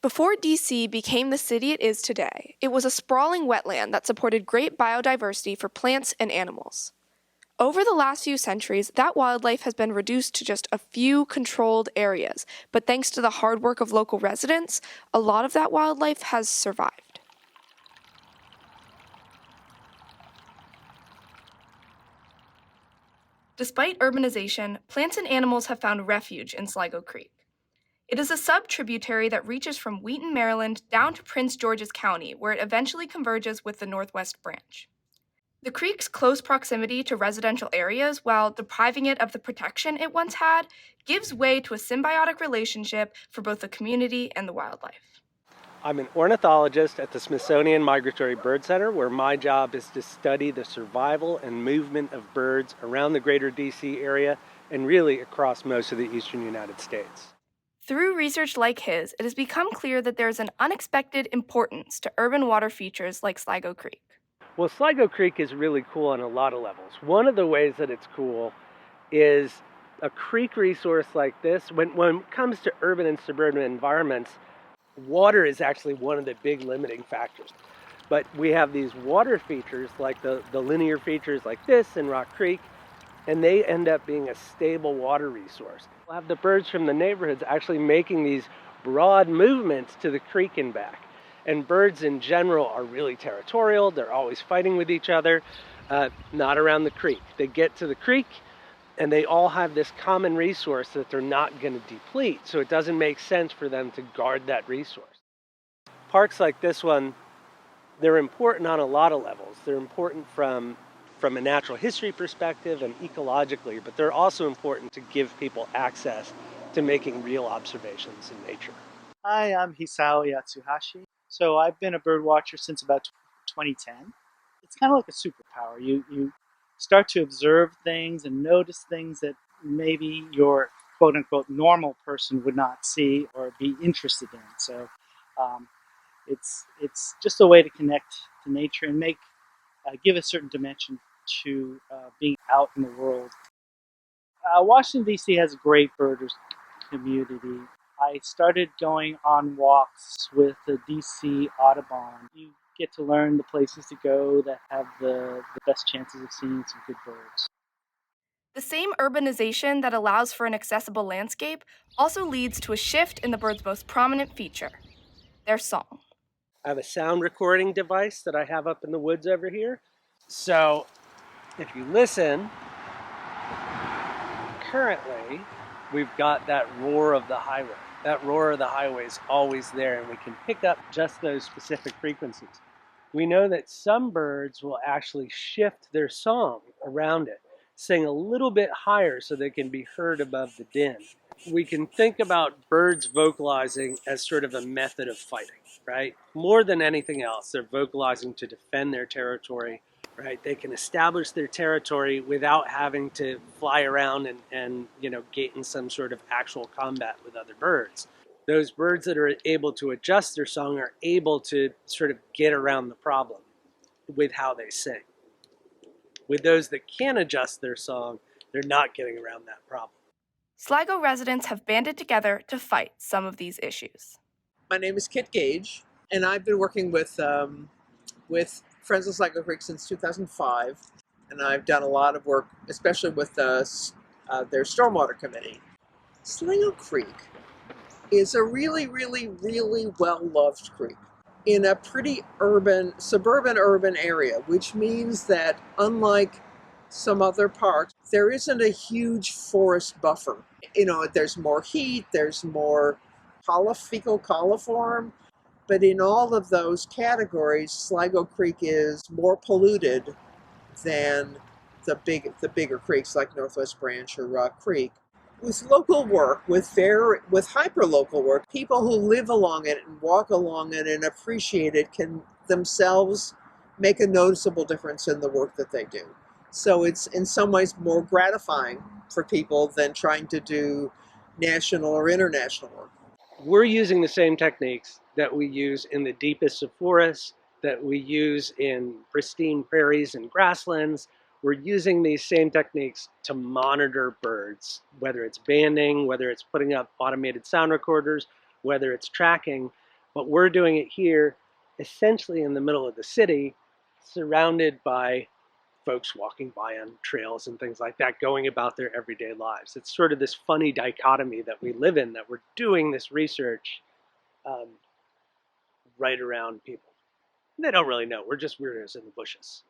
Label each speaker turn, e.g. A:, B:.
A: Before DC became the city it is today, it was a sprawling wetland that supported great biodiversity for plants and animals. Over the last few centuries, that wildlife has been reduced to just a few controlled areas, but thanks to the hard work of local residents, a lot of that wildlife has survived. Despite urbanization, plants and animals have found refuge in Sligo Creek. It is a sub-tributary that reaches from Wheaton, Maryland, down to Prince George's County, where it eventually converges with the Northwest Branch. The creek's close proximity to residential areas, while depriving it of the protection it once had, gives way to a symbiotic relationship for both the community and the wildlife.
B: I'm an ornithologist at the Smithsonian Migratory Bird Center, where my job is to study the survival and movement of birds around the greater DC area and really across most of the eastern United States.
A: Through research like his, it has become clear that there is an unexpected importance to urban water features like Sligo Creek.
B: Well, Sligo Creek is really cool on a lot of levels. One of the ways that it's cool is a creek resource like this. When it comes to urban and suburban environments, water is actually one of the big limiting factors. But we have these water features like the linear features like this in Rock Creek, and they end up being a stable water resource. We'll have the birds from the neighborhoods actually making these broad movements to the creek and back. And birds in general are really territorial. They're always fighting with each other, not around the creek. They get to the creek and they all have this common resource that they're not going to deplete. So it doesn't make sense for them to guard that resource. Parks like this one, they're important on a lot of levels. They're important from a natural history perspective and ecologically, but they're also important to give people access to making real observations in nature.
C: Hi, I'm Hisao Yatsuhashi. So I've been a bird watcher since about 2010. It's kind of like a superpower. You start to observe things and notice things that maybe your quote-unquote normal person would not see or be interested in. So it's just a way to connect to nature and give a certain dimension to being out in the world. Washington, D.C. has a great birders community. I started going on walks with the DC Audubon. You get to learn the places to go that have the best chances of seeing some good birds.
A: The same urbanization that allows for an accessible landscape also leads to a shift in the bird's most prominent feature, their song.
B: I have a sound recording device that I have up in the woods over here. So if you listen, currently we've got that roar of the highway. That roar of the highway is always there, and we can pick up just those specific frequencies. We know that some birds will actually shift their song around it, sing a little bit higher so they can be heard above the din. We can think about birds vocalizing as sort of a method of fighting, right? More than anything else, they're vocalizing to defend their territory, right? They can establish their territory without having to fly around and get in some sort of actual combat with other birds. Those birds that are able to adjust their song are able to sort of get around the problem with how they sing. With those that can't adjust their song, they're not getting around that problem.
A: Sligo residents have banded together to fight some of these issues.
D: My name is Kit Gage, and I've been working with Friends of Sligo Creek since 2005, and I've done a lot of work, especially with their stormwater committee. Sligo Creek is a really, really, really well-loved creek in a pretty suburban urban area, which means that unlike some other parks, there isn't a huge forest buffer. There's more heat, there's more fecal coliform, but in all of those categories, Sligo Creek is more polluted than the bigger creeks like Northwest Branch or Rock Creek. With local work, with hyper-local work, people who live along it and walk along it and appreciate it can themselves make a noticeable difference in the work that they do. So it's in some ways more gratifying for people than trying to do national or international work.
B: We're using the same techniques that we use in the deepest of forests, that we use in pristine prairies and grasslands. We're using these same techniques to monitor birds, whether it's banding, whether it's putting up automated sound recorders, whether it's tracking. But we're doing it here, essentially in the middle of the city, surrounded by folks walking by on trails and things like that, going about their everyday lives. It's sort of this funny dichotomy that we live in, that we're doing this research um, right around people. And they don't really know. We're just weirdos in the bushes.